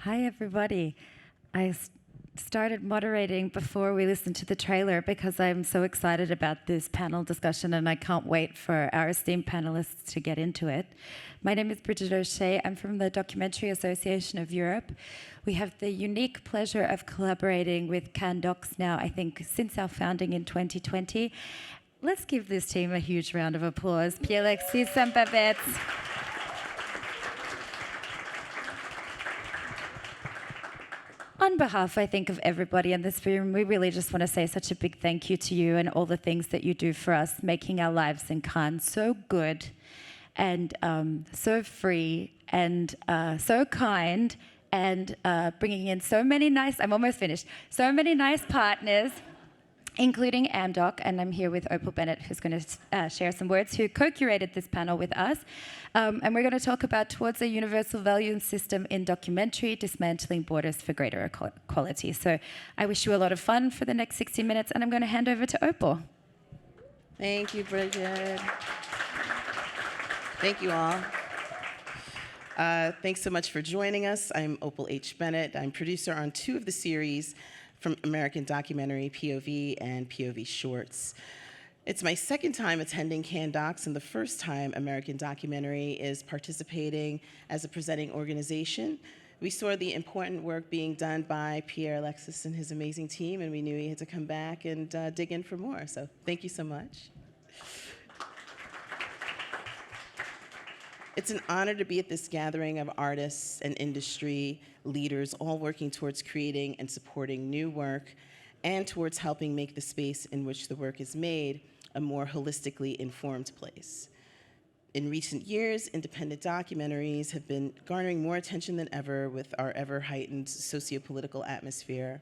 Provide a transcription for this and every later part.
Hi, everybody. I started moderating before we listened to the trailer because I'm so excited about this panel discussion and I can't wait for our esteemed panelists to get into it. My name is Bridget O'Shea. I'm from the Documentary Association of Europe. We have the unique pleasure of collaborating with Cannes Docs now, I think, since our founding in 2020. Let's give this team a huge round of applause. Pierre-Alexis and Babette. On behalf, I think, of everybody in this room, we really just want to say such a big thank you to you and all the things that you do for us, making our lives in Cannes so good and so free and so kind and bringing in so many nice, I'm almost finished, so many nice partners, including Amdoc, and I'm here with Opal Bennett, who's going to share some words, who co-curated this panel with us. And we're going to talk about Towards a Universal Value System in Documentary, Dismantling Borders for Greater Equality. So I wish you a lot of fun for the next 60 minutes, and I'm going to hand over to Opal. Thank you, Bridget. Thank you all. Thanks so much for joining us. I'm Opal H. Bennett. I'm producer on 2 of the series from American Documentary, POV, and POV Shorts. It's my second time attending Cannes Docs and the first time American Documentary is participating as a presenting organization. We saw the important work being done by Pierre-Alexis and his amazing team, and we knew he had to come back and dig in for more. So thank you so much. It's an honor to be at this gathering of artists and industry leaders, all working towards creating and supporting new work and towards helping make the space in which the work is made a more holistically informed place. In recent years, independent documentaries have been garnering more attention than ever with our ever-heightened socio-political atmosphere,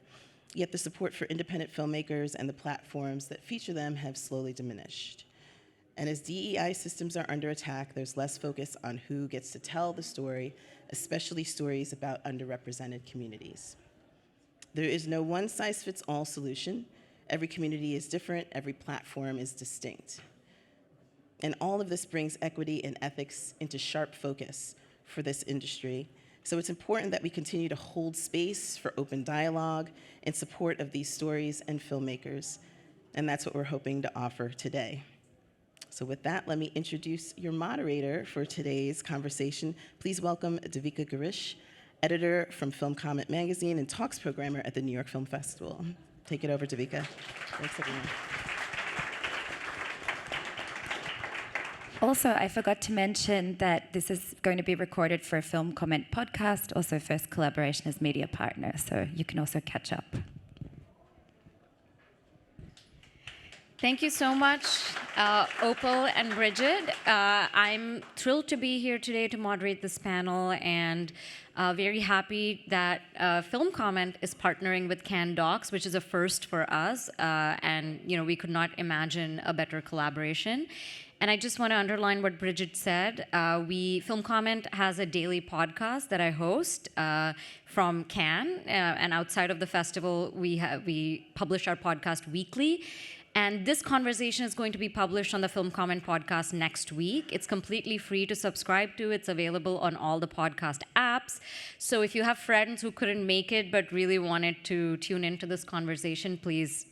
yet the support for independent filmmakers and the platforms that feature them have slowly diminished. And as DEI systems are under attack, there's less focus on who gets to tell the story, especially stories about underrepresented communities. There is no one-size-fits-all solution. Every community is different, every platform is distinct. And all of this brings equity and ethics into sharp focus for this industry. So it's important that we continue to hold space for open dialogue in support of these stories and filmmakers. And that's what we're hoping to offer today. So with that, let me introduce your moderator for today's conversation. Please welcome Devika Girish, editor from Film Comment magazine and talks programmer at the New York Film Festival. Take it over, Devika. Thanks, everyone. Also, I forgot to mention that this is going to be recorded for a Film Comment podcast, also first collaboration as media partner, so you can also catch up. Thank you so much, Opal and Bridget. I'm thrilled to be here today to moderate this panel and very happy that Film Comment is partnering with Cannes Docs, which is a first for us, and we could not imagine a better collaboration. And I just want to underline what Bridget said. Film Comment has a daily podcast that I host from Cannes, and outside of the festival, we publish our podcast weekly. And this conversation is going to be published on the Film Comment podcast next week. It's completely free to subscribe to. It's available on all the podcast apps. So if you have friends who couldn't make it but really wanted to tune into this conversation, please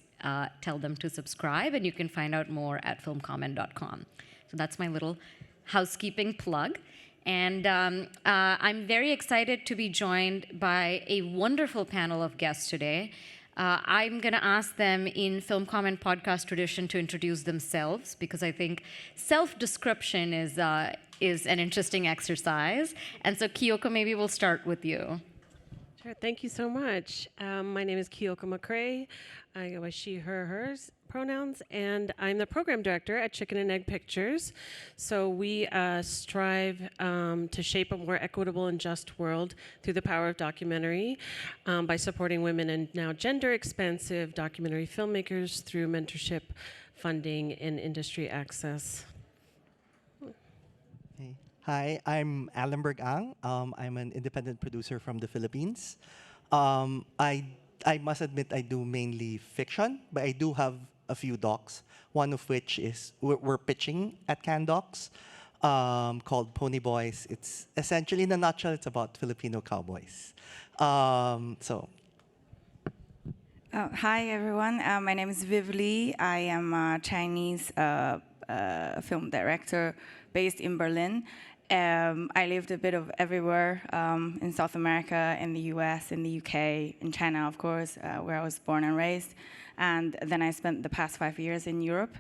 tell them to subscribe. And you can find out more at filmcomment.com. So that's my little housekeeping plug. And I'm very excited to be joined by a wonderful panel of guests today. I'm going to ask them in Film Comment podcast tradition to introduce themselves because I think self-description is an interesting exercise. And so Kyoko, maybe we'll start with you. Sure, thank you so much. My name is Kyoko McCrae. I go by she, her, hers pronouns, and I'm the program director at Chicken and Egg Pictures. So we strive to shape a more equitable and just world through the power of documentary by supporting women and now gender-expansive documentary filmmakers through mentorship, funding, and industry access. Hey. Hi, I'm Alenberg Ang. I'm an independent producer from the Philippines. I must admit I do mainly fiction, but I do have a few docs, one of which is we're pitching at Cannes Docs. called Pony Boys. It's essentially, in a nutshell, it's about Filipino cowboys. So Hi, everyone. My name is Viv Lee. I am a Chinese film director based in Berlin. I lived a bit of everywhere in South America, in the US, in the UK, in China, of course, where I was born and raised. And then I spent the past 5 years in Europe.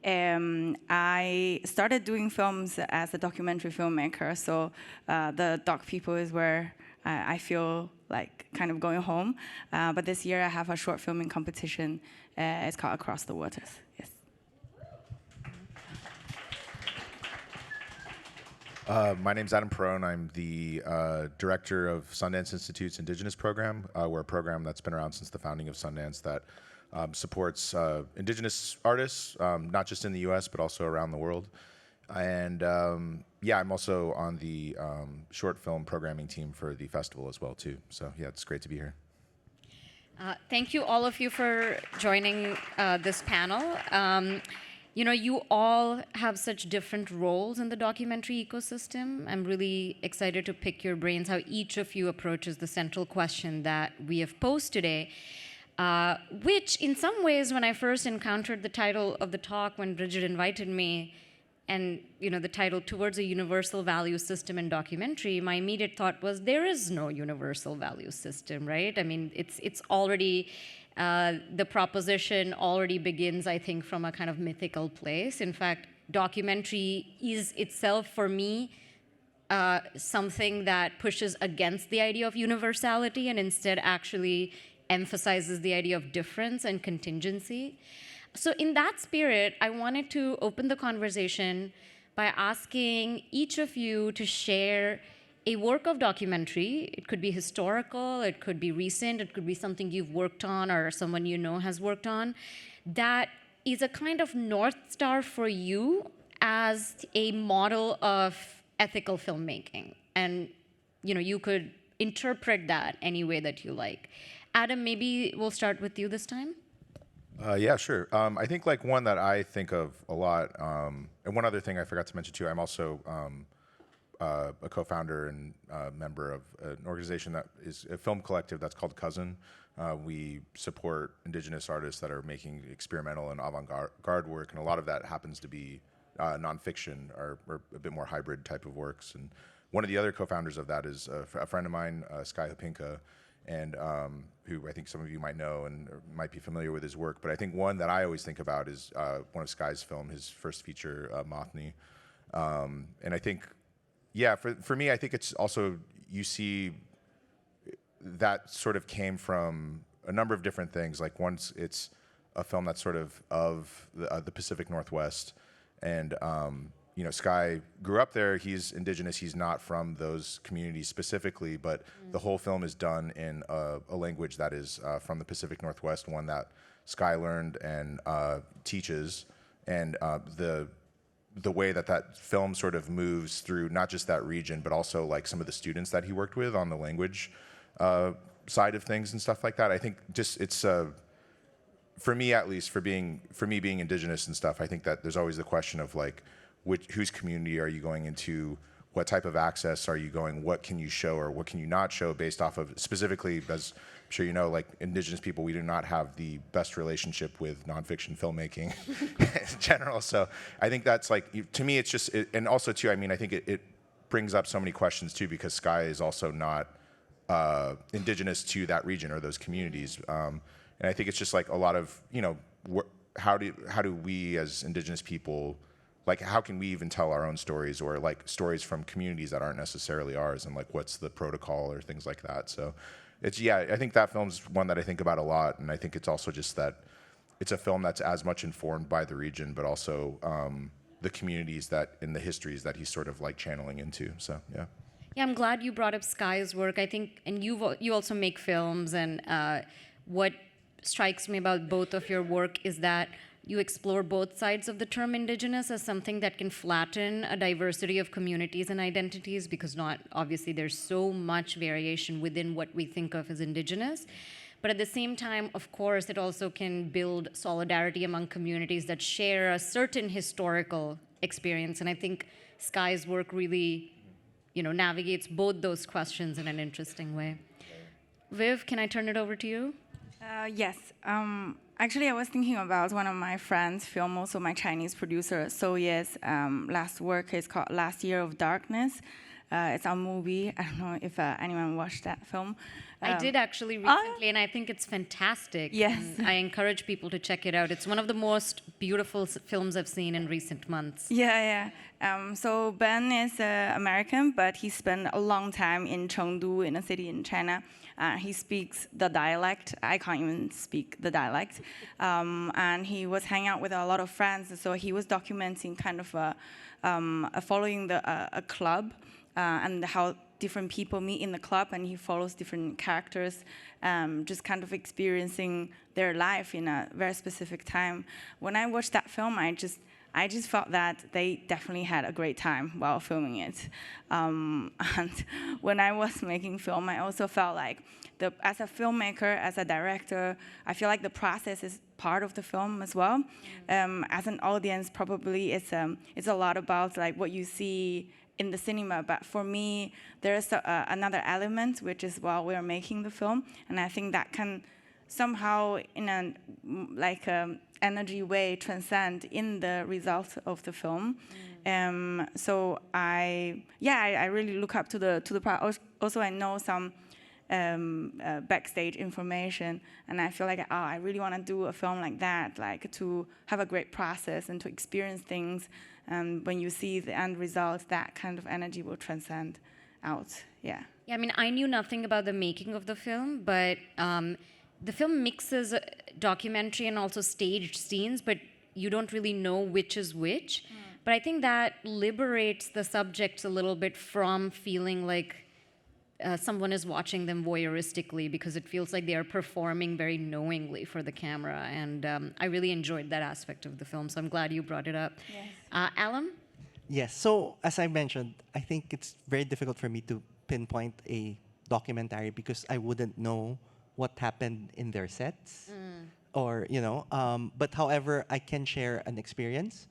I started doing films as a documentary filmmaker, so the doc people is where I feel like kind of going home. But this year I have a short filming competition. It's called Across the Waters. Yes. My name's Adam Perone. I'm the director of Sundance Institute's Indigenous program. We're a program that's been around since the founding of Sundance that supports Indigenous artists, not just in the US, but also around the world. And yeah, I'm also on the short film programming team for the festival as well, too. So yeah, it's great to be here. Thank you, all of you, for joining this panel. You know, you all have such different roles in the documentary ecosystem. I'm really excited to pick your brains how each of you approaches the central question that we have posed today, which in some ways, when I first encountered the title of the talk, when Bridget invited me, and you know, the title Towards a Universal Value System in Documentary, my immediate thought was there is no universal value system, right? I mean, it's already, the proposition already begins, I think, from a kind of mythical place. In fact, documentary is itself, for me, something that pushes against the idea of universality and instead actually emphasizes the idea of difference and contingency. So in that spirit, I wanted to open the conversation by asking each of you to share a work of documentary. It could be historical, it could be recent, it could be something you've worked on or someone you know has worked on, that is a kind of North Star for you as a model of ethical filmmaking. And you know, you could interpret that any way that you like. Adam, maybe we'll start with you this time. Yeah, sure. I think like one that I think of a lot, and one other thing I forgot to mention too, I'm also a co-founder and member of an organization that is a film collective that's called Cousin. We support Indigenous artists that are making experimental and avant-garde work, and a lot of that happens to be nonfiction or a bit more hybrid type of works. And one of the other co-founders of that is a friend of mine, Sky Hopinka, and who I think some of you might know and might be familiar with his work. But I think one that I always think about is one of Sky's film, his first feature, Mothni. And I think, yeah, for me, I think it's also, you see that sort of came from a number of different things. Like once it's a film that's sort of the Pacific Northwest. And you know, Sky grew up there. He's Indigenous. He's not from those communities specifically, but the whole film is done in a language that is from the Pacific Northwest, one that Sky learned and teaches. And the way that film sort of moves through not just that region, but also like some of the students that he worked with on the language side of things and stuff like that. I think just it's for me at least, for me being Indigenous and stuff, I think that there's always the question of like, whose community are you going into? What type of access are you going? What can you show or what can you not show based off of, specifically, as I'm sure you know, like Indigenous people, we do not have the best relationship with nonfiction filmmaking in general. So I think that's like, to me, it's just, and also too, I mean, I think it brings up so many questions too, because Sky is also not Indigenous to that region or those communities. And I think it's just like a lot of, you know, how do we as Indigenous people, like, how can we even tell our own stories or like stories from communities that aren't necessarily ours, and like what's the protocol or things like that. So it's, yeah, I think that film's one that I think about a lot, and I think it's also just that it's a film that's as much informed by the region, but also the communities that in the histories that he's sort of like channeling into. So yeah. Yeah, I'm glad you brought up Sky's work. I think, and you also make films, and what strikes me about both of your work is that you explore both sides of the term Indigenous as something that can flatten a diversity of communities and identities, because obviously there's so much variation within what we think of as Indigenous. But at the same time, of course, it also can build solidarity among communities that share a certain historical experience. And I think Sky's work really, navigates both those questions in an interesting way. Viv, can I turn it over to you? Yes. Actually, I was thinking about one of my friends' film, also my Chinese producer, So Ye's last work is called Last Year of Darkness. It's a movie. I don't know if anyone watched that film. I did actually recently, and I think it's fantastic. Yes. And I encourage people to check it out. It's one of the most beautiful films I've seen in recent months. Yeah. So Ben is American, but he spent a long time in Chengdu, in a city in China. He speaks the dialect. I can't even speak the dialect. And he was hanging out with a lot of friends, so he was documenting kind of following a club and how different people meet in the club, and he follows different characters, just kind of experiencing their life in a very specific time. When I watched that film, I just felt that they definitely had a great time while filming it. And when I was making film, I also felt like, as a filmmaker, as a director, I feel like the process is part of the film as well. As an audience, probably it's a lot about like what you see in the cinema, but for me, there's another element, which is while we're making the film, and I think that can somehow, in a energy way, transcend in the result of the film. So I really look up to the part. Also, I know some backstage information, and I feel like, I really want to do a film like that, like to have a great process and to experience things. And when you see the end result, that kind of energy will transcend out. Yeah. Yeah, I mean, I knew nothing about the making of the film, but the film mixes documentary and also staged scenes, but you don't really know which is which. But I think that liberates the subjects a little bit from feeling like someone is watching them voyeuristically, because it feels like they are performing very knowingly for the camera. And I really enjoyed that aspect of the film, so I'm glad you brought it up. Yes. Alan? Yes. So as I mentioned, I think it's very difficult for me to pinpoint a documentary because I wouldn't know what happened in their sets, or But however, I can share an experience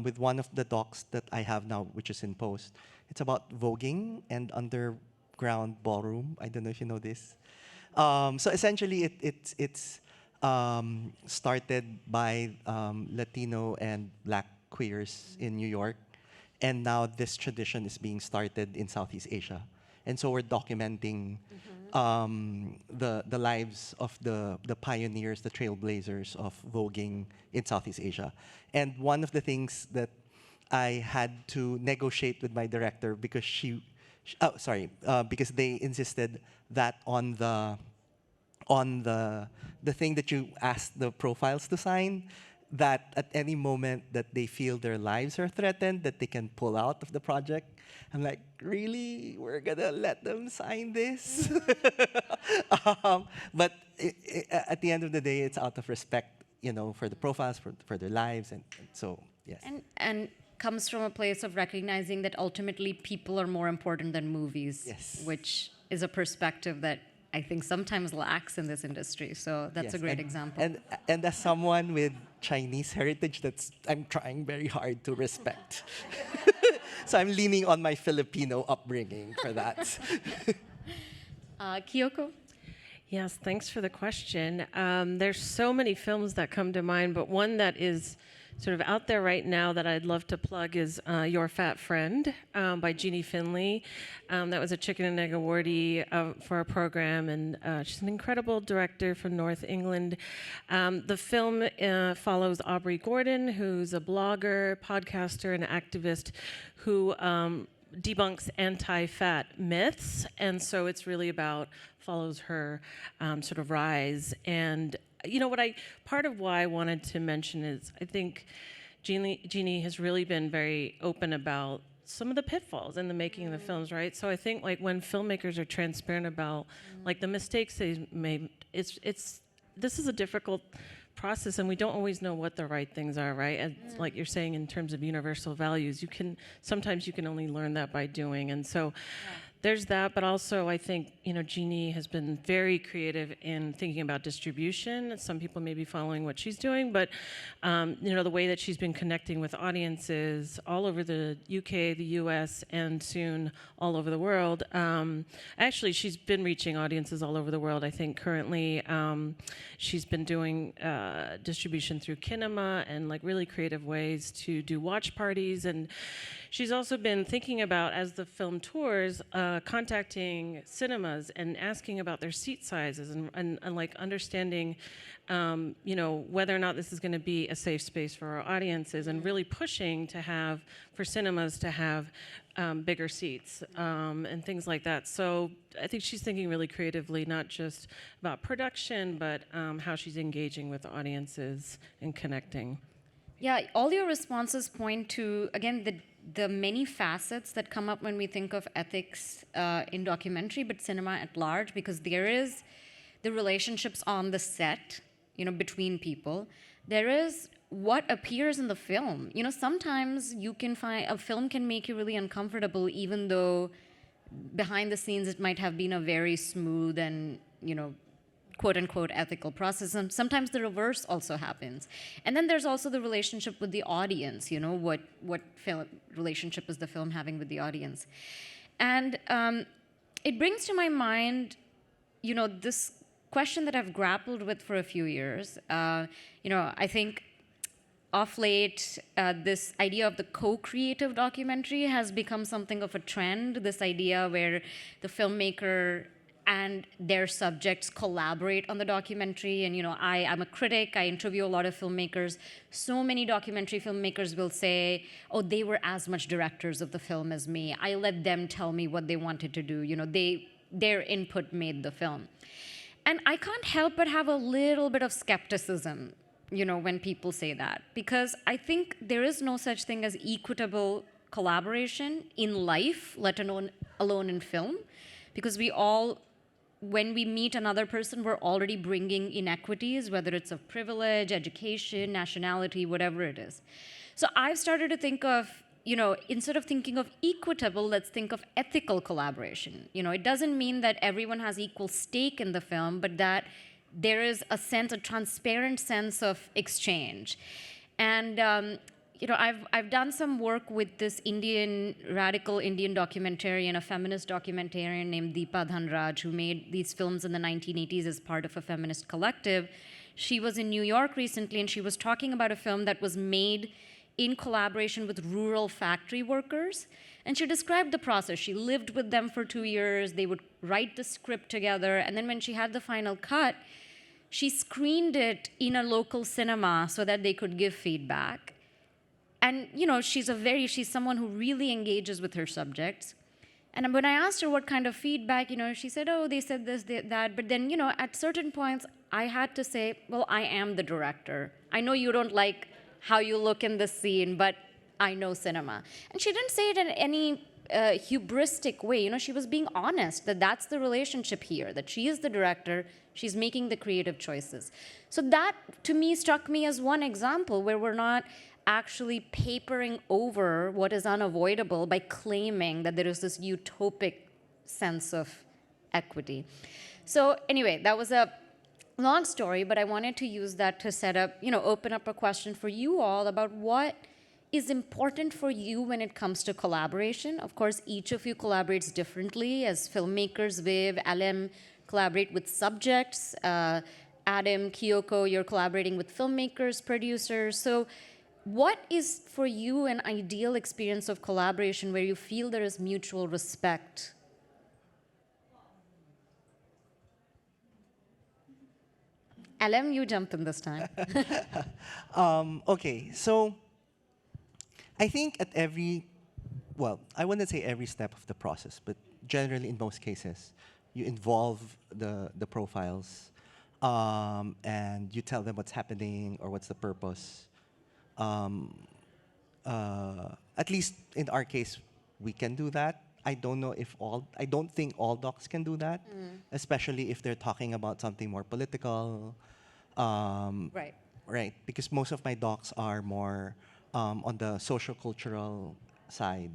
with one of the docs that I have now, which is in post. It's about voguing and underground ballroom. I don't know if you know this. So essentially, it's started by Latino and Black queers in New York, and now this tradition is being started in Southeast Asia. And so we're documenting the lives of the pioneers, the trailblazers of voguing in Southeast Asia. And one of the things that I had to negotiate with my director, because because they insisted that on the thing that you ask the profiles to sign, that at any moment that they feel their lives are threatened, that they can pull out of the project. I'm like, really? We're gonna let them sign this? But at the end of the day, it's out of respect, for the profiles, for their lives, and so, yes. And comes from a place of recognizing that ultimately people are more important than movies, Yes. which is a perspective that I think sometimes lacks in this industry. So that's a great example. And as someone with Chinese heritage, I'm trying very hard to respect. So I'm leaning on my Filipino upbringing for that. Kyoko? Yes, thanks for the question. There's so many films that come to mind, but one that is sort of out there right now that I'd love to plug is Your Fat Friend by Jeannie Finley. That was a Chicken and Egg awardee for our program, and she's an incredible director from North England. The film follows Aubrey Gordon, who's a blogger, podcaster, and activist who debunks anti-fat myths, and so it's really follows her sort of rise. And part of why I wanted to mention is I think Jeannie has really been very open about some of the pitfalls in the making of the films, right? So I think when filmmakers are transparent about the mistakes they made, this is a difficult process, and we don't always know what the right things are, right? And like you're saying, in terms of universal values, sometimes you can only learn that by doing. And so there's that, but also I think, Jeannie has been very creative in thinking about distribution. Some people may be following what she's doing, but, the way that she's been connecting with audiences all over the UK, the US, and soon all over the world. Actually, she's been reaching audiences all over the world. I think currently she's been doing distribution through kinema and like really creative ways to do watch parties. And she's also been thinking about, as the film tours, contacting cinemas and asking about their seat sizes and like understanding, whether or not this is going to be a safe space for our audiences, and really pushing for cinemas to have bigger seats and things like that. So I think she's thinking really creatively, not just about production, but how she's engaging with audiences and connecting. Yeah, all your responses point to, again, the many facets that come up when we think of ethics in documentary, but cinema at large, because there is the relationships on the set, between people. There is what appears in the film. Sometimes you can find a film can make you really uncomfortable, even though behind the scenes it might have been a very smooth and, quote unquote ethical process. And sometimes the reverse also happens. And then there's also the relationship with the audience, what relationship is the film having with the audience. And it brings to my mind, this question that I've grappled with for a few years. I think of late, this idea of the co-creative documentary has become something of a trend, this idea where the filmmaker and their subjects collaborate on the documentary. And, I'm a critic, I interview a lot of filmmakers. So many documentary filmmakers will say, oh, they were as much directors of the film as me. I let them tell me what they wanted to do. Their input made the film. And I can't help but have a little bit of skepticism, when people say that, because I think there is no such thing as equitable collaboration in life, let alone in film, because when we meet another person, we're already bringing inequities, whether it's of privilege, education, nationality, whatever it is. So I've started to think of, instead of thinking of equitable, let's think of ethical collaboration. It doesn't mean that everyone has equal stake in the film, but that there is a transparent sense of exchange. And, I've done some work with this radical Indian documentarian, a feminist documentarian named Deepa Dhanraj, who made these films in the 1980s as part of a feminist collective. She was in New York recently, and she was talking about a film that was made in collaboration with rural factory workers. And she described the process. She lived with them for 2 years. They would write the script together. And then when she had the final cut, she screened it in a local cinema so that they could give feedback. And, she's someone who really engages with her subjects. And when I asked her what kind of feedback, she said, oh, they said this, that. But then, at certain points, I had to say, well, I am the director. I know you don't like how you look in the scene, but I know cinema. And she didn't say it in any hubristic way. She was being honest that that's the relationship here, that she is the director, she's making the creative choices. So that, to me, struck me as one example where we're not actually papering over what is unavoidable by claiming that there is this utopic sense of equity. So anyway, that was a long story, but I wanted to use that to set up, open up a question for you all about what is important for you when it comes to collaboration. Of course, each of you collaborates differently. As filmmakers, Viv, Alem collaborate with subjects. Adam, Kyoko, you're collaborating with filmmakers, producers. So what is for you an ideal experience of collaboration where you feel there is mutual respect? Alem, you jump in this time. Okay, so I think at I wouldn't say every step of the process, but generally in most cases, you involve the profiles and you tell them what's happening or what's the purpose. At least in our case, we can do that. I don't think all docs can do that, especially if they're talking about something more political. Right. Right, because most of my docs are more on the social cultural side.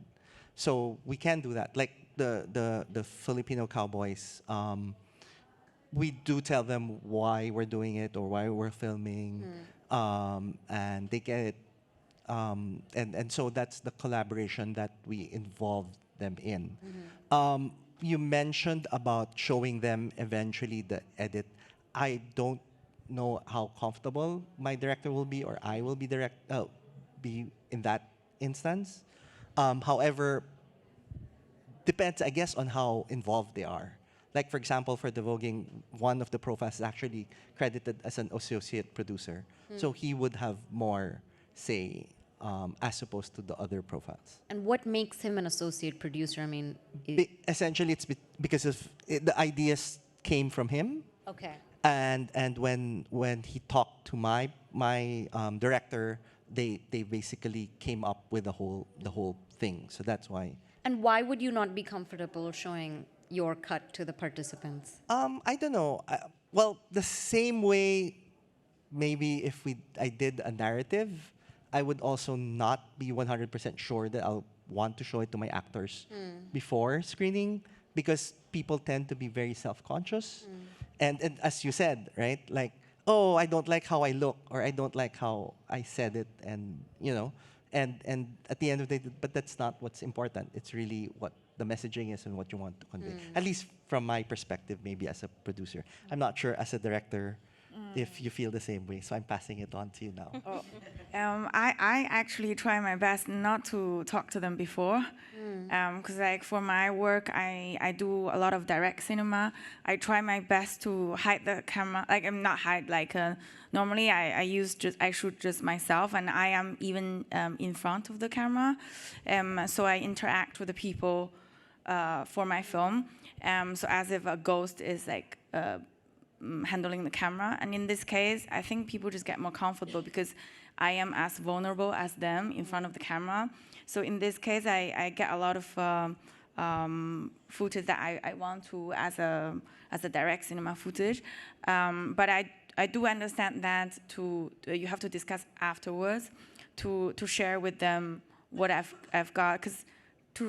So we can do that. Like the Filipino cowboys, we do tell them why we're doing it or why we're filming, and they get it. And so that's the collaboration that we involve them in. You mentioned about showing them eventually the edit. I don't know how comfortable my director will be or I will be in that instance. However, depends, I guess, on how involved they are. Like, for example, for devogging, one of the profiles is actually credited as an associate producer. So he would have more say as opposed to the other profiles. And what makes him an associate producer? I mean, Essentially, it's because of the ideas came from him. okay. And when he talked to my director, they basically came up with the whole thing. So that's why. And why would you not be comfortable showing your cut to the participants? I don't know. Well, the same way, maybe if I did a narrative, I would also not be 100% sure that I'll want to show it to my actors before screening, because people tend to be very self-conscious. And as you said, right? Like, oh, I don't like how I look, or I don't like how I said it, and and at the end of the day, but that's not what's important. It's really what the messaging is and what you want to convey. At least from my perspective, maybe as a producer. I'm not sure as a director if you feel the same way, so I'm passing it on to you now. I actually try my best not to talk to them before, because like for my work, I do a lot of direct cinema. I try my best to hide the camera, like I'm not hide, like normally I shoot just myself, and I am even in front of the camera, so I interact with the people for my film, so as if a ghost is like handling the camera. And in this case, I think people just get more comfortable because I am as vulnerable as them in front of the camera. So in this case, I get a lot of footage that I want to as a direct cinema footage. But I do understand that you have to discuss afterwards to share with them what I've got, because to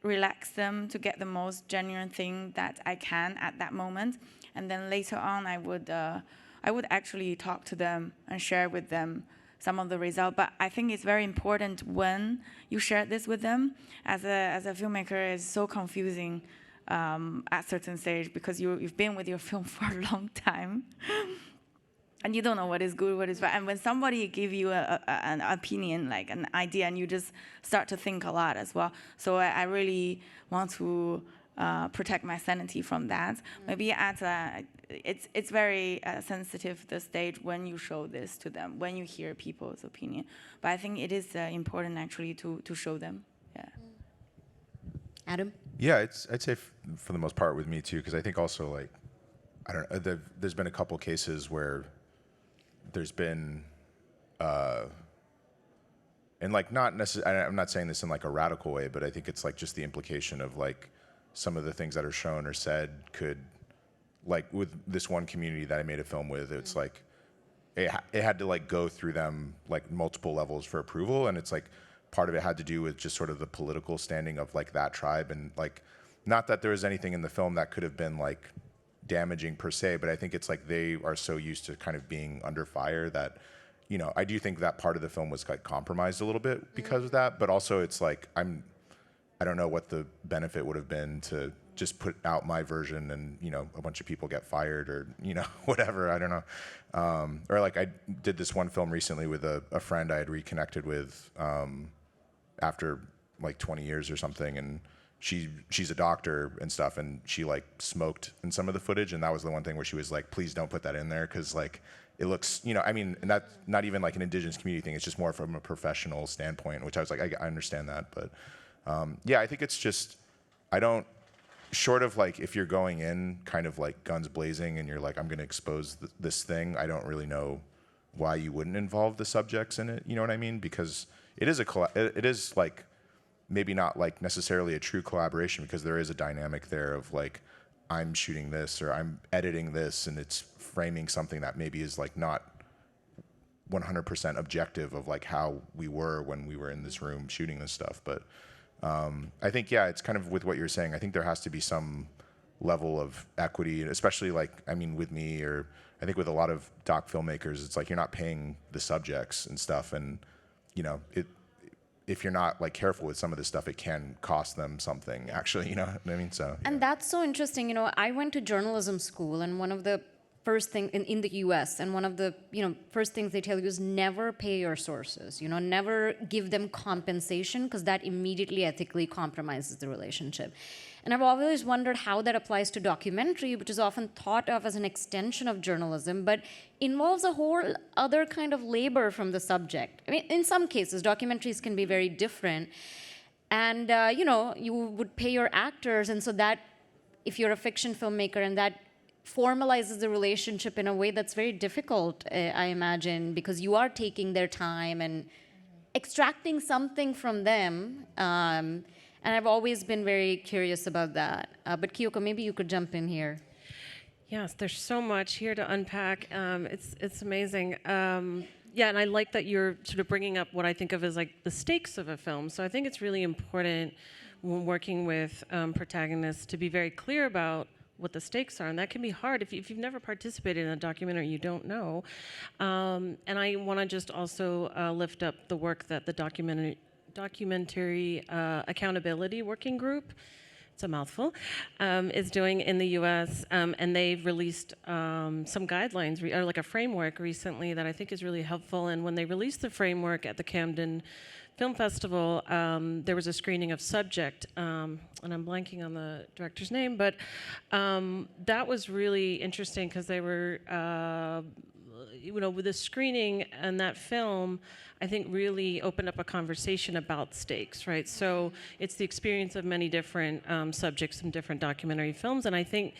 relax them, to get the most genuine thing that I can at that moment. And then later on, I would actually talk to them and share with them some of the results. But I think it's very important when you share this with them. As a filmmaker, it's so confusing at certain stage, because you've been with your film for a long time. And you don't know what is good, what is bad. And when somebody give you an opinion, like an idea, and you just start to think a lot as well. So I really want to protect my sanity from that. Maybe it's very sensitive, the stage when you show this to them, when you hear people's opinion. But I think it is important actually to show them. Yeah. Adam? Yeah, I'd say for the most part with me too, because I think also, like, I don't know, there's been a couple cases where there's been, and like not necessarily, I'm not saying this in like a radical way, but I think it's like just the implication of like some of the things that are shown or said could, like with this one community that I made a film with, it's like, it had to like go through them like multiple levels for approval, and it's like part of it had to do with just sort of the political standing of like that tribe, and like, not that there was anything in the film that could have been like damaging per se, but I think it's like they are so used to kind of being under fire that, you know, I do think that part of the film was like compromised a little bit because of that, but also it's like I don't know what the benefit would have been to just put out my version and, you know, a bunch of people get fired or, you know, whatever, I don't know. Or like I did this one film recently with a friend I had reconnected with after like 20 years or something, and she's a doctor and stuff, and she like smoked in some of the footage, and that was the one thing where she was like, please don't put that in there, because like it looks, you know, I mean, and that's not even like an indigenous community thing, it's just more from a professional standpoint, which I was like, I understand that, but yeah, I think it's just, I don't, short of like if you're going in kind of like guns blazing and you're like, I'm going to expose this thing, I don't really know why you wouldn't involve the subjects in it, you know what I mean? Because it is like maybe not like necessarily a true collaboration, because there is a dynamic there of like, I'm shooting this or I'm editing this, and it's framing something that maybe is like not 100% objective of like how we were when we were in this room shooting this stuff. But I think, yeah, it's kind of with what you're saying. I think there has to be some level of equity, especially like, I mean, with me, or I think with a lot of doc filmmakers, it's like you're not paying the subjects and stuff, and you know, if you're not like careful with some of this stuff, it can cost them something. Actually, you know what I mean? So. And that's so interesting. You know, I went to journalism school, and one of the first thing in the US, and one of the first things they tell you is never pay your sources. You know, never give them compensation, because that immediately ethically compromises the relationship. And I've always wondered how that applies to documentary, which is often thought of as an extension of journalism, but involves a whole other kind of labor from the subject. I mean, in some cases, documentaries can be very different. And, you would pay your actors, and so that, if you're a fiction filmmaker, and that formalizes the relationship in a way that's very difficult, I imagine, because you are taking their time and extracting something from them. And I've always been very curious about that. But Kyoko, maybe you could jump in here. Yes, there's so much here to unpack. It's amazing. Yeah, and I like that you're sort of bringing up what I think of as like the stakes of a film. So I think it's really important when working with protagonists to be very clear about what the stakes are, and that can be hard. If you've never participated in a documentary, you don't know. And I want to just also lift up the work that the documentary accountability working group, it's a mouthful, is doing in the US, and they've released some guidelines, or like a framework recently that I think is really helpful. And when they released the framework at the Camden Film Festival, there was a screening of Subject, and I'm blanking on the director's name, but that was really interesting, because they were, with the screening and that film, I think really opened up a conversation about stakes, right? So it's the experience of many different subjects from different documentary films, and I think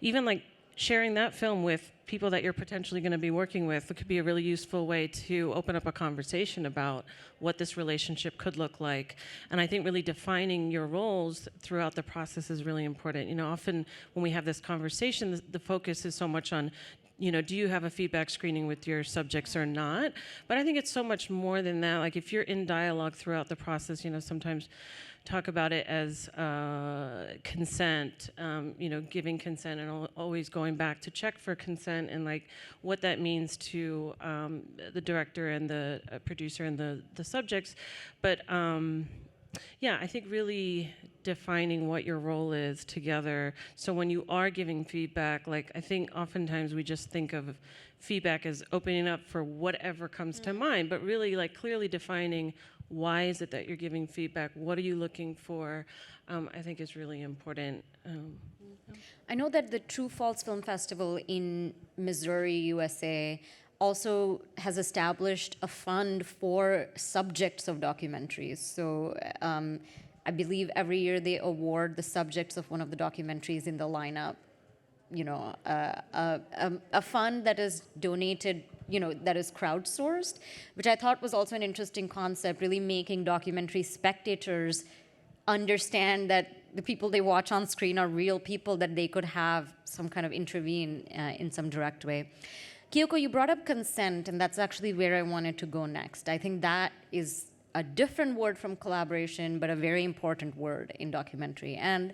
even like sharing that film with people that you're potentially going to be working with, it could be a really useful way to open up a conversation about what this relationship could look like. And I think really defining your roles throughout the process is really important. You know, often when we have this conversation, the focus is so much on, do you have a feedback screening with your subjects or not? But I think it's so much more than that. Like if you're in dialogue throughout the process, sometimes talk about it as consent, giving consent, and always going back to check for consent, and like what that means to the director and the producer and the subjects. But yeah, I think really defining what your role is together. So when you are giving feedback, like I think oftentimes we just think of feedback as opening up for whatever comes to mind, but really like clearly defining why is it that you're giving feedback? What are you looking for? I think is really important. I know that the True False Film Festival in Missouri, USA, also has established a fund for subjects of documentaries. So I believe every year they award the subjects of one of the documentaries in the lineup, a fund that is donated, that is crowdsourced, which I thought was also an interesting concept, really making documentary spectators understand that the people they watch on screen are real people, that they could have some kind of intervene in some direct way. Kyoko, you brought up consent, and that's actually where I wanted to go next. I think that is a different word from collaboration, but a very important word in documentary. And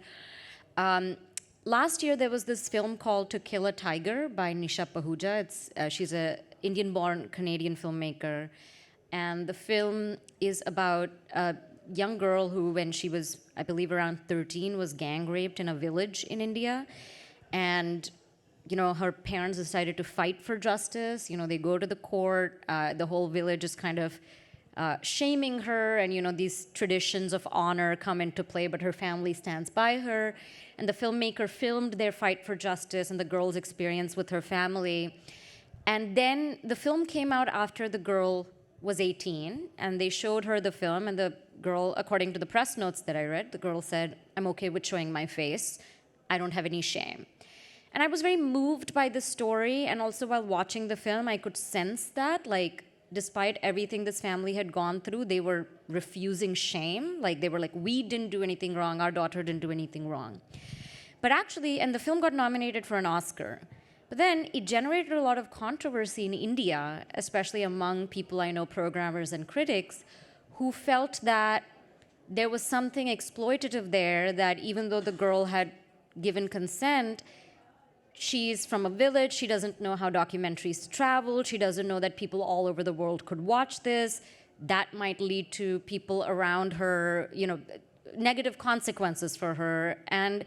last year, there was this film called To Kill a Tiger by Nisha Pahuja. She's an Indian-born Canadian filmmaker. And the film is about a young girl who, when she was, I believe, around 13, was gang raped in a village in India. And her parents decided to fight for justice. They go to the court. The whole village is kind of shaming her, and these traditions of honor come into play, but her family stands by her. And the filmmaker filmed their fight for justice and the girl's experience with her family. And then the film came out after the girl was 18, and they showed her the film, and the girl, according to the press notes that I read, the girl said, "I'm okay with showing my face. I don't have any shame." And I was very moved by the story, and also while watching the film, I could sense that, like, despite everything this family had gone through, they were refusing shame. Like, they were like, we didn't do anything wrong, our daughter didn't do anything wrong. But actually, and the film got nominated for an Oscar. But then it generated a lot of controversy in India, especially among people I know, programmers and critics, who felt that there was something exploitative there, that even though the girl had given consent, she's from a village, she doesn't know how documentaries travel, she doesn't know that people all over the world could watch this. That might lead to people around her, negative consequences for her. And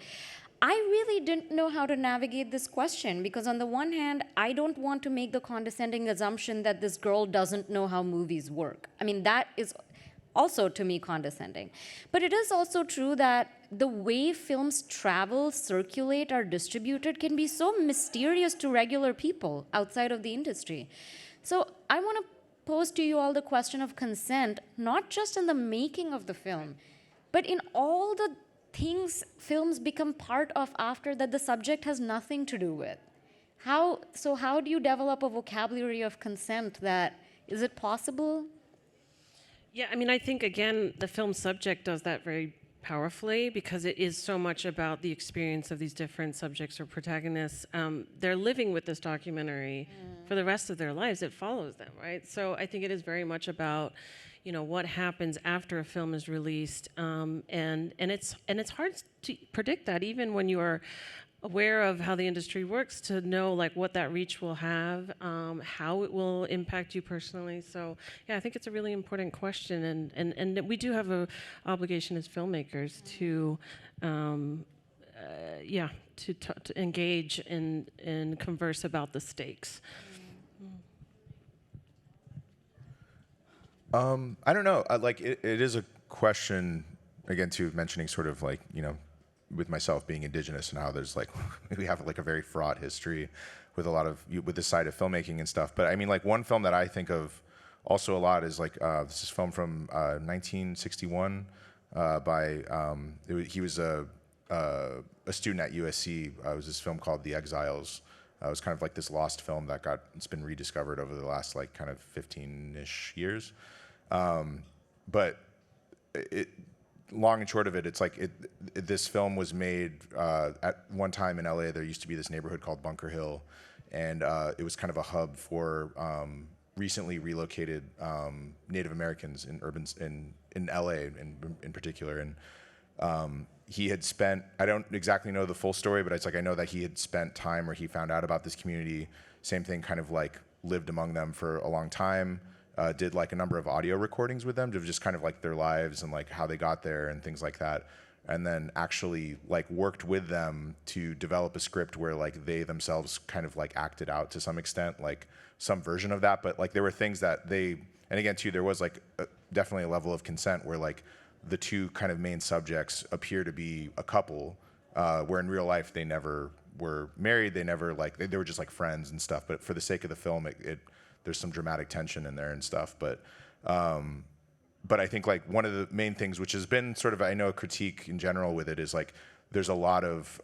I really didn't know how to navigate this question, because on the one hand, I don't want to make the condescending assumption that this girl doesn't know how movies work. I mean, that is also, to me, condescending. But it is also true that the way films travel, circulate, are distributed can be so mysterious to regular people outside of the industry. So I want to pose to you all the question of consent, not just in the making of the film, but in all the things films become part of after that the subject has nothing to do with. How do you develop a vocabulary of consent that, is it possible? Yeah, I mean, I think, again, the film subject does that very powerfully, because it is so much about the experience of these different subjects or protagonists. They're living with this documentary for the rest of their lives. It follows them, right? So I think it is very much about, what happens after a film is released, and it's hard to predict that, even when you are aware of how the industry works, to know like what that reach will have, how it will impact you personally. So yeah, I think it's a really important question, and we do have a obligation as filmmakers to to engage and converse about the stakes. I don't know. It is a question, again, too, mentioning sort of like, with myself being indigenous and how there's like, we have like a very fraught history with a lot of, with this side of filmmaking and stuff. But I mean, like one film that I think of also a lot is like, this is a film from 1961 he was a student at USC. It was this film called The Exiles. It was kind of like this lost film that it's been rediscovered over the last like kind of 15-ish years. But long and short of it, it's like this film was made at one time in LA. There used to be this neighborhood called Bunker Hill, and it was kind of a hub for recently relocated Native Americans in LA in particular. And he had spent, I don't exactly know the full story, but it's like I know that he had spent time where he found out about this community. Same thing, kind of like lived among them for a long time. Did like a number of audio recordings with them of just kind of like their lives and like how they got there and things like that. And then actually like worked with them to develop a script where like they themselves kind of like acted out to some extent, like some version of that. But like there were things that and again too, there was like definitely a level of consent where like the two kind of main subjects appear to be a couple, where in real life they never were married. They never like, they were just like friends and stuff. But for the sake of the film, there's some dramatic tension in there and stuff. But I think like one of the main things, which has been sort of, I know, a critique in general with it, is like there's a lot of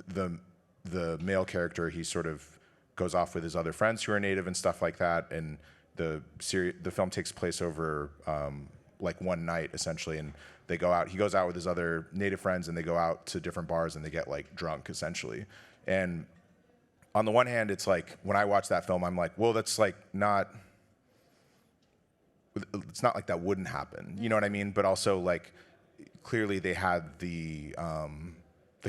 the male character, he sort of goes off with his other friends who are Native and stuff like that. And the film takes place over like one night essentially, and he goes out with his other Native friends, and they go out to different bars and they get like drunk essentially. And on the one hand, it's like when I watch that film, I'm like, well, that's like it's not like that wouldn't happen, you know what I mean? But also like clearly they had the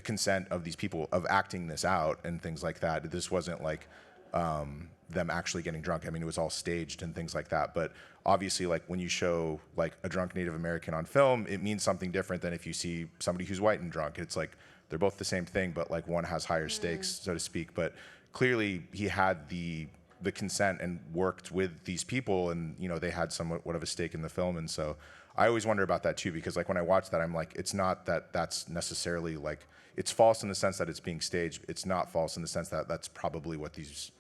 consent of these people of acting this out and things like that. This wasn't like them actually getting drunk. I mean, it was all staged and things like that. But obviously, like when you show like a drunk Native American on film, it means something different than if you see somebody who's white and drunk. It's like they're both the same thing, but like one has higher stakes, so to speak. But clearly he had the consent and worked with these people, and they had somewhat of a stake in the film. And so I always wonder about that too, because like when I watch that, I'm like, it's not that that's necessarily like, it's false in the sense that it's being staged. It's not false in the sense that that's probably what these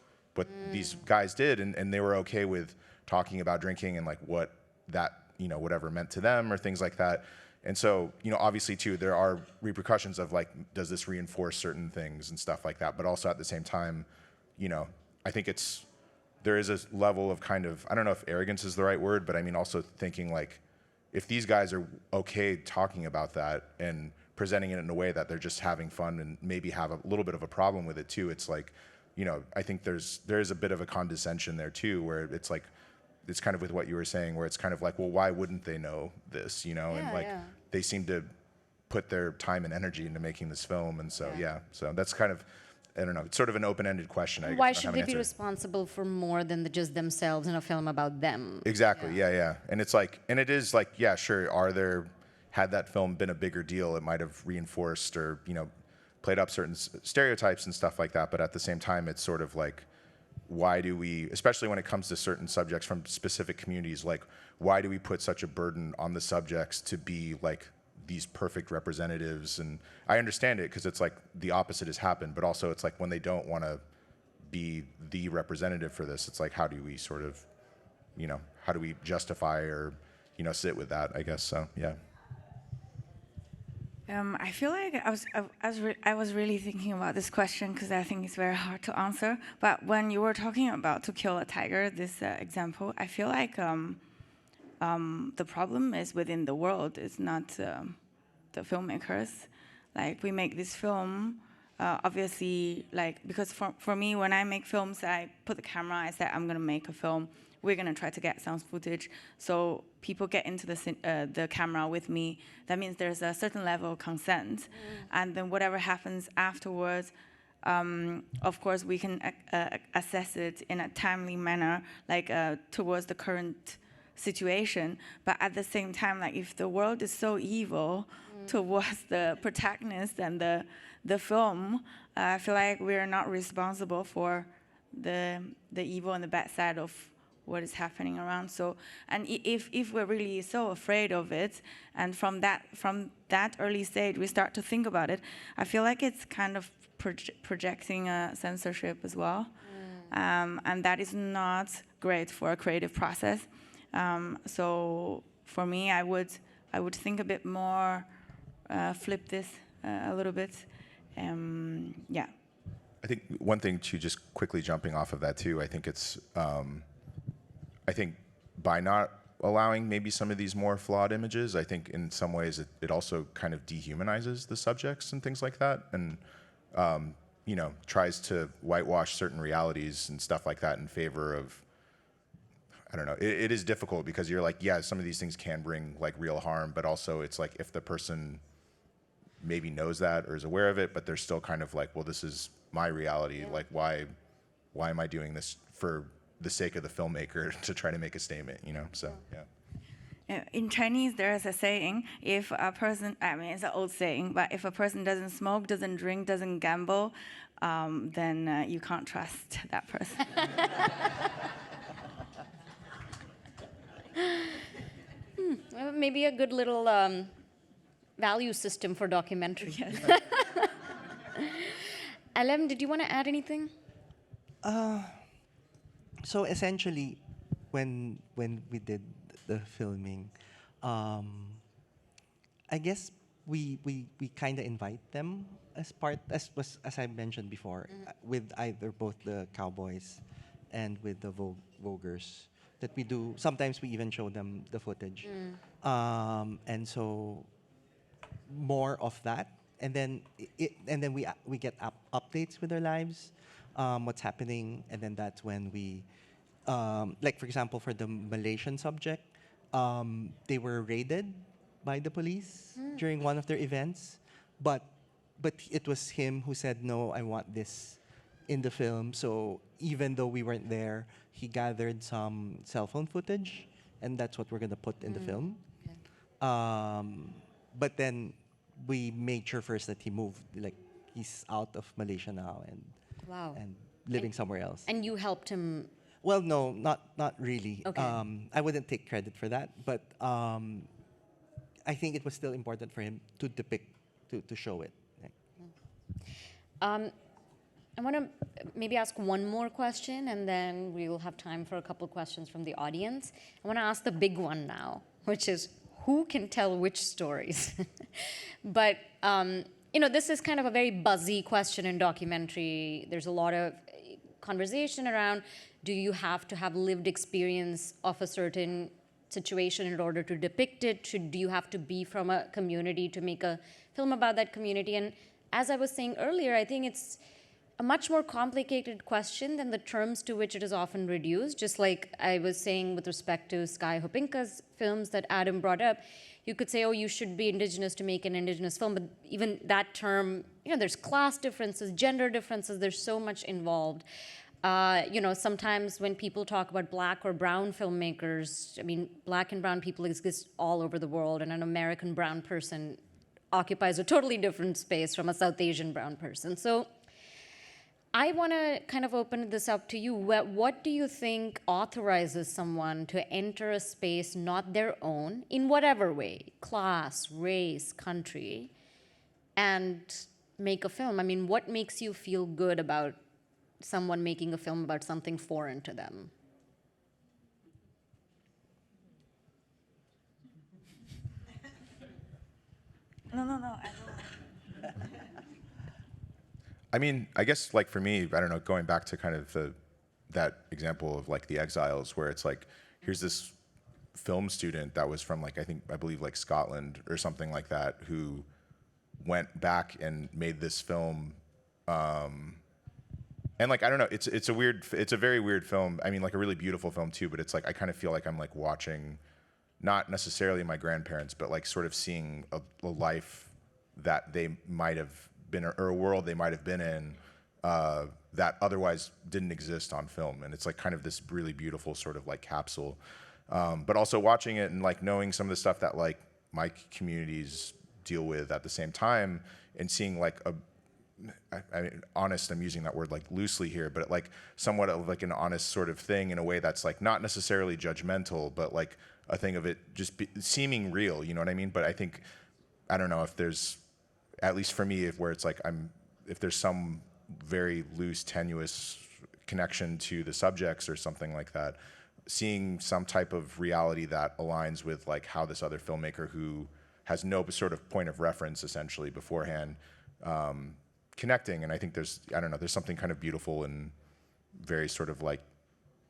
guys did, and they were okay with talking about drinking and like what that whatever meant to them or things like that. And so, obviously too, there are repercussions of like, does this reinforce certain things and stuff like that? But also at the same time, I think there is a level of kind of, I don't know if arrogance is the right word, but I mean also thinking like, if these guys are okay talking about that and presenting it in a way that they're just having fun and maybe have a little bit of a problem with it too, it's like, I think there is a bit of a condescension there too, where it's like, it's kind of with what you were saying, where it's kind of like, well, why wouldn't they know this, you know? And like, they seem to put their time and energy into making this film, and so so that's kind of, I don't know, it's sort of an open-ended question. I guess Why I don't should have they an be answer. responsible for more than just themselves in a film about them? Exactly. Yeah. And it's like, and it is like, yeah, sure. Had that film been a bigger deal, it might have reinforced or, you know, played up certain stereotypes and stuff like that. But at the same time, it's sort of like, why do we, especially when it comes to certain subjects from specific communities, like, why do we put such a burden on the subjects to be like these perfect representatives? And I understand it because it's like the opposite has happened, but also it's like when they don't want to be the representative for this, it's like, how do we sort of, you know, how do we justify or, you know, sit with that, I guess. So, yeah. I feel like I was really thinking about this question because I think it's very hard to answer. But when you were talking about To Kill a Tiger, this example, I feel like the problem is within the world. It's not the filmmakers. Like, we make this film, obviously, like, because for me, when I make films, I put the camera, I say, I'm going to make a film. We're going to try to get sound footage. So people get into the camera with me. That means there's a certain level of consent. And then whatever happens afterwards, of course, we can assess it in a timely manner, like towards the current situation. But at the same time, like, if the world is so evil towards the protagonist and the film, I feel like we're not responsible for the evil and the bad side of what is happening around. So, and if we're really so afraid of it, and from that early stage we start to think about it, I feel like it's kind of projecting censorship as well, and that is not great for a creative process. So for me, I would think a bit more, flip this a little bit. Yeah. I think one thing to just quickly jumping off of that too, I think it's, I think by not allowing maybe some of these more flawed images, I think in some ways it also kind of dehumanizes the subjects and things like that, and you know, tries to whitewash certain realities and stuff like that in favor of, I don't know. It is difficult because you're like, yeah, some of these things can bring like real harm, but also it's like if the person maybe knows that or is aware of it, but they're still kind of like, well, this is my reality. Like, why am I doing this for the sake of the filmmaker to try to make a statement, you know? So, yeah. In Chinese, there is a saying, if a person, I mean, it's an old saying, but if a person doesn't smoke, doesn't drink, doesn't gamble, then you can't trust that person. Maybe a good little value system for documentaries. Yes. Alem, did you want to add anything? So essentially, when we did the filming, I guess we kind of invite them as part, as I mentioned before, with either both the cowboys and with the Voguers, that we do. Sometimes we even show them the footage, and so more of that, and then we get updates with their lives, what's happening, and then that's when we, like for example, for the Malaysian subject, they were raided by the police during one of their events, but it was him who said, no, I want this in the film. So even though we weren't there, he gathered some cell phone footage, and that's what we're gonna put in the film. But then we made sure first that he moved, like he's out of Malaysia now and and living somewhere else. And you helped him. Well, no, not really. Okay. I wouldn't take credit for that, but I think it was still important for him to depict, to show it. I want to maybe ask one more question, and then we will have time for a couple questions from the audience. I want to ask the big one now, which is, who can tell which stories? But, you know, this is kind of a very buzzy question in documentary. There's a lot of conversation around, do you have to have lived experience of a certain situation in order to depict it? Do you have to be from a community to make a film about that community? And as I was saying earlier, I think it's a much more complicated question than the terms to which it is often reduced. Just like I was saying with respect to Sky Hopinka's films that Adam brought up, you could say, oh, you should be indigenous to make an indigenous film, but even that term, there's class differences, gender differences, there's so much involved. Sometimes when people talk about black or brown filmmakers, I mean, black and brown people exist all over the world, and an American brown person occupies a totally different space from a South Asian brown person. So I want to kind of open this up to you. What do you think authorizes someone to enter a space not their own, in whatever way, class, race, country, and make a film? I mean, what makes you feel good about someone making a film about something foreign to them? No, I don't. I mean, I guess like for me, I don't know, going back to kind of that example of like The Exiles, where it's like, here's this film student that was from like, I believe like Scotland or something like that, who went back and made this film. And like, I don't know, it's a very weird film. I mean, like a really beautiful film too, but it's like, I kind of feel like I'm like watching, not necessarily my grandparents, but like sort of seeing a life that they might have been, or a world they might have been in that otherwise didn't exist on film. And it's like kind of this really beautiful sort of like capsule. But also watching it and like knowing some of the stuff that like my communities deal with at the same time, and seeing like I mean, honest, I'm using that word like loosely here, but like somewhat of like an honest sort of thing in a way that's like not necessarily judgmental, but like a thing of it just seeming real, you know what I mean? But I think, I don't know if there's, at least for me, where it's like if there's some very loose, tenuous connection to the subjects or something like that, seeing some type of reality that aligns with like how this other filmmaker who has no sort of point of reference essentially beforehand, connecting. And I think there's something kind of beautiful and very sort of like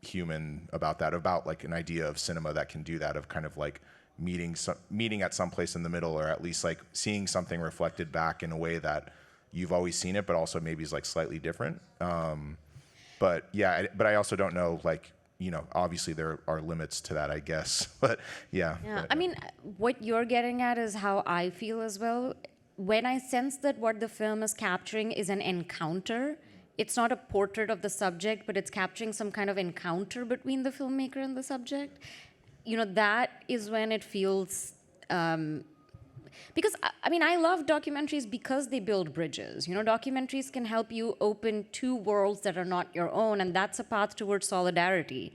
human about that, about like an idea of cinema that can do that, of kind of like meeting at some place in the middle, or at least like seeing something reflected back in a way that you've always seen it, but also maybe is like slightly different. But yeah, but I also don't know, like, obviously there are limits to that, I guess. But yeah. Yeah, I mean, what you're getting at is how I feel as well. When I sense that what the film is capturing is an encounter, it's not a portrait of the subject, but it's capturing some kind of encounter between the filmmaker and the subject. That is when it feels, because I mean, I love documentaries because they build bridges. Documentaries can help you open two worlds that are not your own, and that's a path towards solidarity.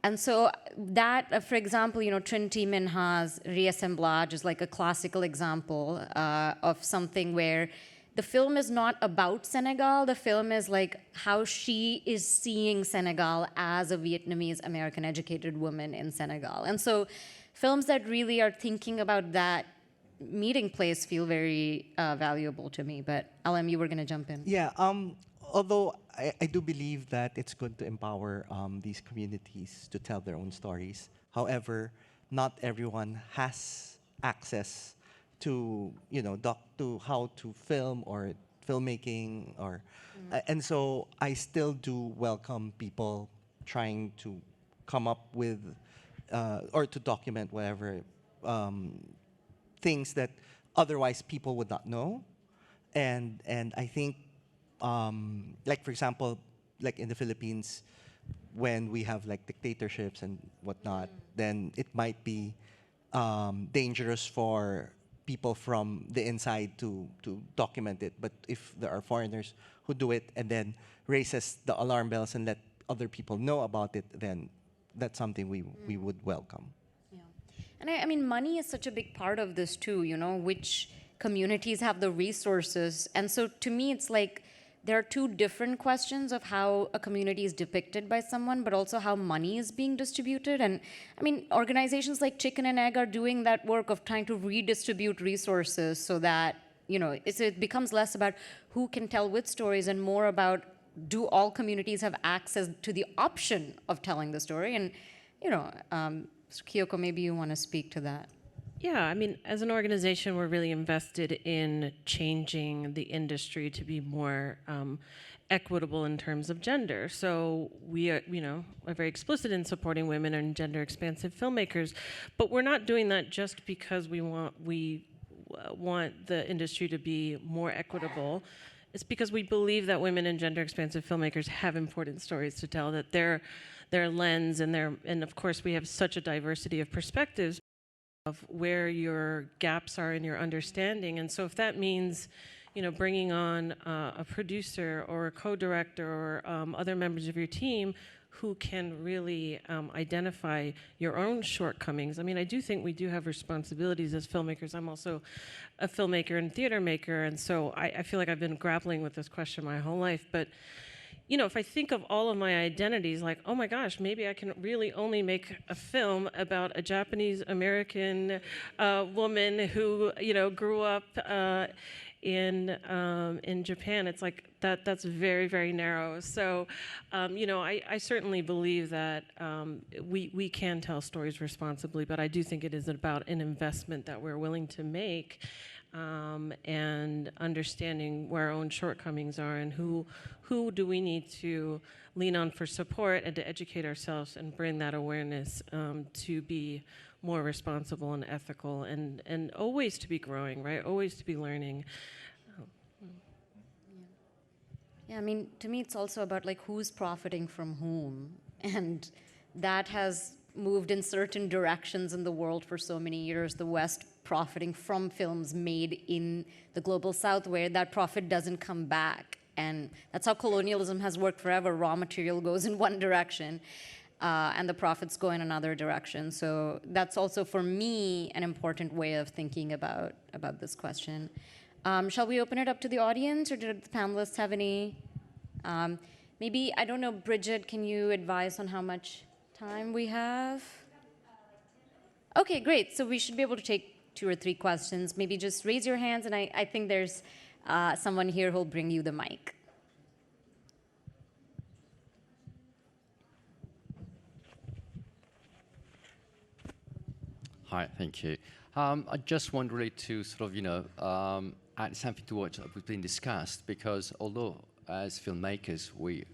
And so that, for example, Trinity Minha's Reassemblage is like a classical example of something where the film is not about Senegal. The film is like how she is seeing Senegal as a Vietnamese American educated woman in Senegal. And so films that really are thinking about that meeting place feel very valuable to me. But LM, you were going to jump in. Yeah, although I do believe that it's good to empower these communities to tell their own stories. However, not everyone has access to to how to film or filmmaking, or and so I still do welcome people trying to come up with or to document whatever things that otherwise people would not know, and I think like for example, like in the Philippines, when we have like dictatorships and whatnot, then it might be dangerous for people from the inside to document it. But if there are foreigners who do it and then raises the alarm bells and let other people know about it, then that's something we would welcome. Yeah. And I mean, money is such a big part of this too, which communities have the resources. And so to me, it's like there are two different questions of how a community is depicted by someone, but also how money is being distributed. And I mean, organizations like Chicken and Egg are doing that work of trying to redistribute resources so that, it becomes less about who can tell which stories and more about, do all communities have access to the option of telling the story? And, Kyoko, maybe you want to speak to that. Yeah, I mean, as an organization, we're really invested in changing the industry to be more equitable in terms of gender. So we are, are very explicit in supporting women and gender-expansive filmmakers, but we're not doing that just because we want the industry to be more equitable. It's because we believe that women and gender-expansive filmmakers have important stories to tell. That their lens and of course we have such a diversity of perspectives of where your gaps are in your understanding. And so if that means, bringing on a producer or a co-director or other members of your team who can really identify your own shortcomings. I mean, I do think we do have responsibilities as filmmakers. I'm also a filmmaker and theater maker, and so I feel like I've been grappling with this question my whole life. But if I think of all of my identities, like, oh my gosh, maybe I can really only make a film about a Japanese American woman who, grew up in Japan. It's like that's very, very narrow. So, I certainly believe that we can tell stories responsibly, but I do think it is about an investment that we're willing to make. And understanding where our own shortcomings are and who do we need to lean on for support and to educate ourselves and bring that awareness to be more responsible and ethical and always to be growing, right? Always to be learning. Yeah, I mean, to me, it's also about like who's profiting from whom, and that has moved in certain directions in the world for so many years. The West profiting from films made in the global South, where that profit doesn't come back. And that's how colonialism has worked forever. Raw material goes in one direction, and the profits go in another direction. So that's also, for me, an important way of thinking about this question. Shall we open it up to the audience, or do the panelists have any? Maybe, I don't know, Bridget, can you advise on how much time we have? Okay, great. So we should be able to take 2 or 3 questions. Maybe just raise your hands, and I think there's someone here who'll bring you the mic. Hi, thank you. I just want really to sort of, add something to what has been discussed, because although as filmmakers we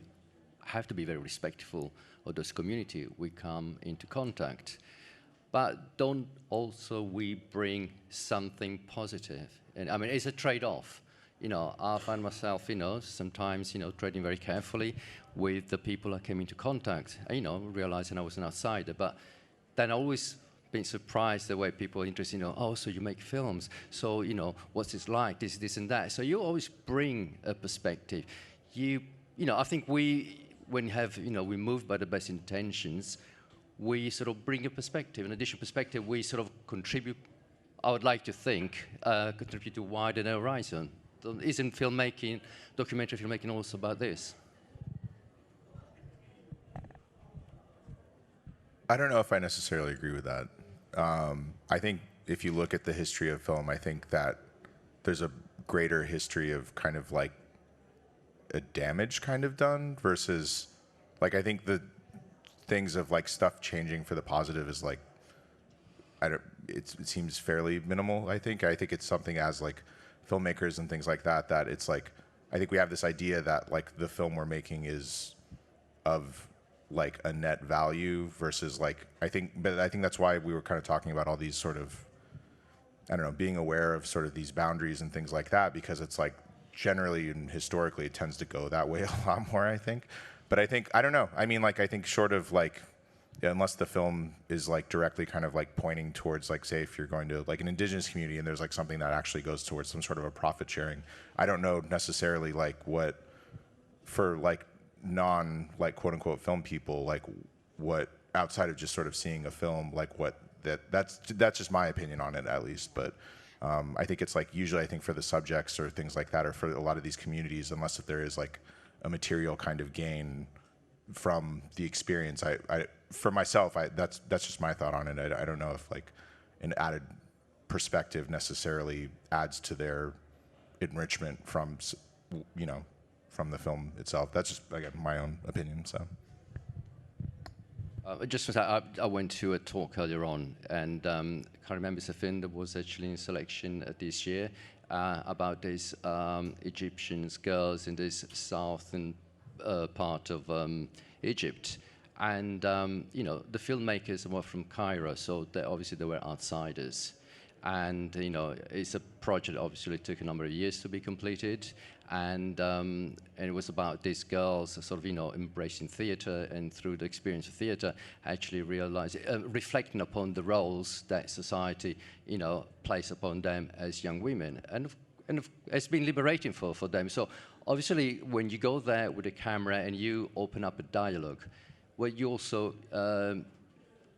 have to be very respectful of those community we come into contact, but don't also we bring something positive? And I mean, it's a trade-off. I find myself, sometimes, treading very carefully with the people I came into contact, realizing I was an outsider, but then always been surprised the way people are interested, oh, so you make films, so, what's it like, this and that. So you always bring a perspective. I think when we move by the best intentions, we sort of bring a perspective, an additional perspective. We sort of contribute, I would like to think, contribute to widen our horizon. Isn't filmmaking, documentary filmmaking, also about this? I don't know if I necessarily agree with that. I think if you look at the history of film, I think that there's a greater history of kind of like a damage kind of done versus, like, I think the things of like stuff changing for the positive is like, it seems fairly minimal. I think it's something as like filmmakers and things like that, that it's like, I think we have this idea that like the film we're making is of like a net value versus like, I think that's why we were kind of talking about all these sort of, I don't know, being aware of sort of these boundaries and things like that, because it's like generally and historically it tends to go that way a lot more, I think. But I think, I don't know, I mean, like, I think short of like, unless the film is like directly kind of like pointing towards, like, say if you're going to like an indigenous community and there's like something that actually goes towards some sort of a profit sharing, I don't know necessarily like what, for like non like quote unquote film people, like what outside of just sort of seeing a film, like what that's just my opinion on it at least. But I think it's like usually I think for the subjects or things like that, or for a lot of these communities, unless if there is like a material kind of gain from the experience, I for myself, that's just my thought on it. I don't know if like an added perspective necessarily adds to their enrichment from, from the film itself. That's just, again, my own opinion. So. Just I went to a talk earlier on, and can't remember, it's a film that was actually in selection this year about these Egyptian girls in this southern part of Egypt. And, the filmmakers were from Cairo, so obviously they were outsiders. And, it's a project that obviously took a number of years to be completed. And it was about these girls sort of, embracing theatre, and through the experience of theatre, actually realizing, reflecting upon the roles that society, places upon them as young women. And it's been liberating for them. So obviously, when you go there with a camera and you open up a dialogue, well, you also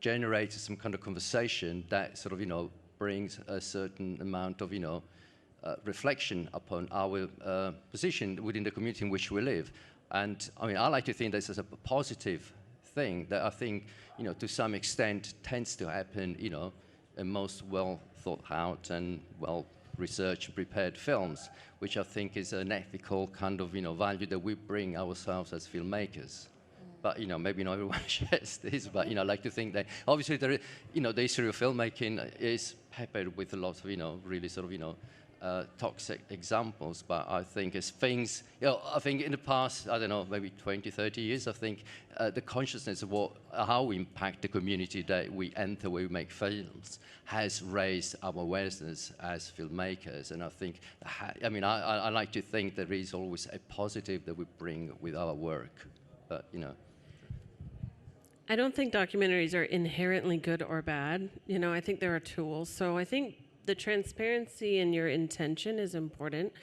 generate some kind of conversation that sort of, brings a certain amount of, reflection upon our position within the community in which we live. And I mean, I like to think this is a positive thing that I think, to some extent tends to happen, in most well thought out and well researched and prepared films, which I think is an ethical kind of, value that we bring ourselves as filmmakers. But, maybe not everyone shares this, but, I like to think that obviously there, the history of filmmaking is peppered with a lot of, really sort of, toxic examples. But I think as things, I think in the past, I don't know, maybe 20, 30 years, I think the consciousness of how we impact the community that we enter when we make films has raised our awareness as filmmakers. And I think, I like to think there is always a positive that we bring with our work. But, I don't think documentaries are inherently good or bad. I think they're a tool. So I think the transparency in your intention is important.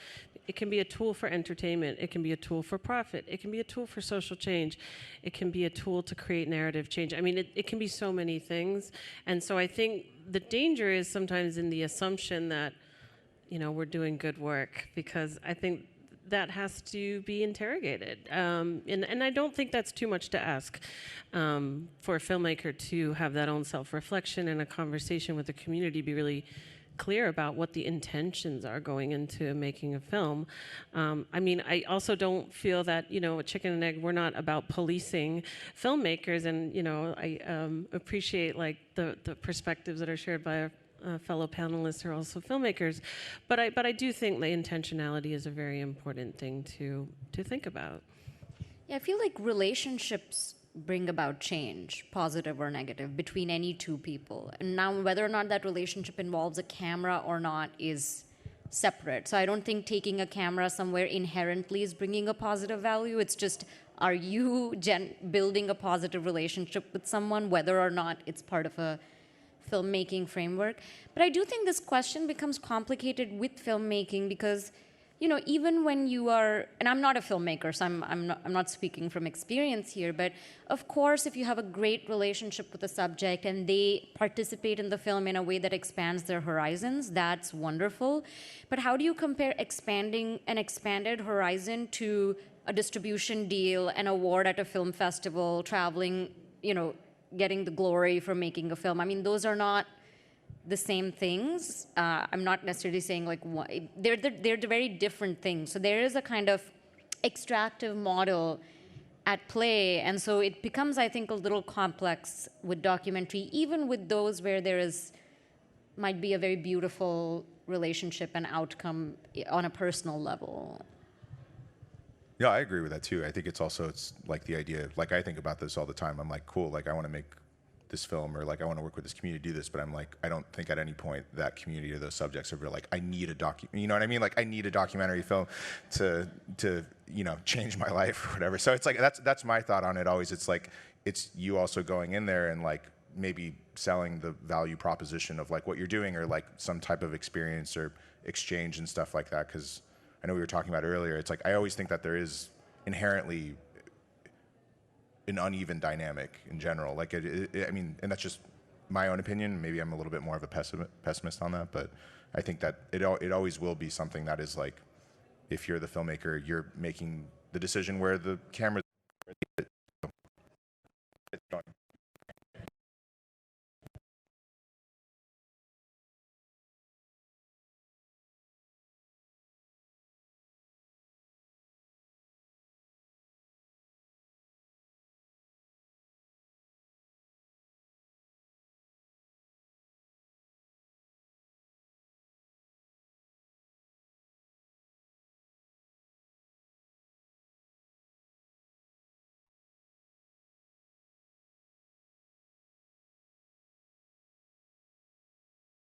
It can be a tool for entertainment. It can be a tool for profit. It can be a tool for social change. It can be a tool to create narrative change. I mean, it can be so many things. And so I think the danger is sometimes in the assumption that, we're doing good work, because I think that has to be interrogated. And I don't think that's too much to ask for a filmmaker to have that own self-reflection and a conversation with the community, be really clear about what the intentions are going into making a film. I also don't feel that, at Chicken and Egg, we're not about policing filmmakers. And, I appreciate the perspectives that are shared by our fellow panelists who are also filmmakers, but I do think the intentionality is a very important thing to think about. Yeah, I feel like relationships bring about change, positive or negative, between any two people. And now whether or not that relationship involves a camera or not is separate. So I don't think taking a camera somewhere inherently is bringing a positive value. It's just, are you building a positive relationship with someone, whether or not it's part of a filmmaking framework. But I do think this question becomes complicated with filmmaking because, even when you are, and I'm not a filmmaker, so I'm not speaking from experience here, but of course, if you have a great relationship with the subject and they participate in the film in a way that expands their horizons, that's wonderful. But how do you compare expanding an expanded horizon to a distribution deal, an award at a film festival, traveling, getting the glory for making a film? I mean, those are not the same things. I'm not necessarily saying they're very different things. So there is a kind of extractive model at play. And so it becomes, I think, a little complex with documentary, even with those where might be a very beautiful relationship and outcome on a personal level. Yeah, I agree with that too. I think it's like the idea, like I think about this all the time. I'm like, cool, like I want to make this film, or like I want to work with this community to do this, but I'm like, I don't think at any point that community or those subjects are like, I need a you know what I mean? Like I need a documentary film to change my life or whatever. So it's like, that's my thought on it always. It's like, it's you also going in there and like maybe selling the value proposition of like what you're doing, or like some type of experience or exchange and stuff like that. Cause I know we were talking about earlier, it's like, I always think that there is inherently an uneven dynamic in general. Like, and that's just my own opinion. Maybe I'm a little bit more of a pessimist on that, but I think that it always will be something that is like, if you're the filmmaker, you're making the decision where the camera's going.